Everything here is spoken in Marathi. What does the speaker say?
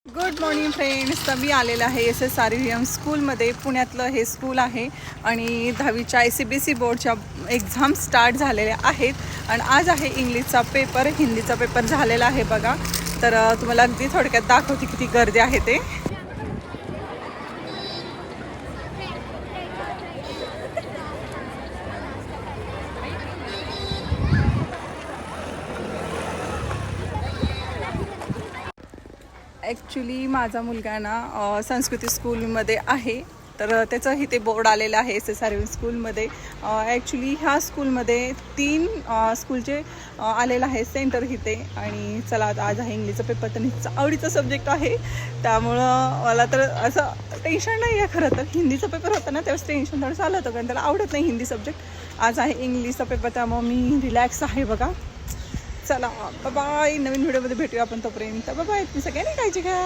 Good morning friends. तर मी आलेलं आहे SSRVM स्कूलमध्ये. पुण्यातलं हे स्कूल आहे आणि 10वीच्या ICBSE बोर्डच्या एक्झाम स्टार्ट झालेल्या आहेत आणि आज आहे इंग्लिशचा पेपर, हिंदीचा पेपर झालेला आहे बघा. तर तुम्हाला अगदी थोडक्यात दाखवते किती गर्दी आहे ते. ॲक्च्युली माझा मुलगा ना संस्कृती स्कूलमध्ये आहे, तर त्याचं इथे बोर्ड आलेलं आहे SSRVM स्कूलमध्ये. ॲक्च्युली ह्या स्कूलमध्ये 3 स्कूलचे आलेलं आहे सेंटर इथे. आणि चला आज आहे इंग्लिशचा पेपर, तर हिचा आवडीचा सब्जेक्ट आहे, त्यामुळं मला तर असं टेन्शन नाही आहे. खरं तर हिंदीचा पेपर होता ना त्यावेळेस टेन्शन थोडंसं आलं होतं, कारण त्याला आवडत नाही हिंदी सब्जेक्ट. आज आहे इंग्लिशचा पेपर, त्यामुळं मी रिलॅक्स आहे बघा. चला बाय, नवीन व्हिडिओमध्ये भेटूया आपण तोपर्यंत. बाय, तुम्ही सगळ्यांनी काळजी घ्या.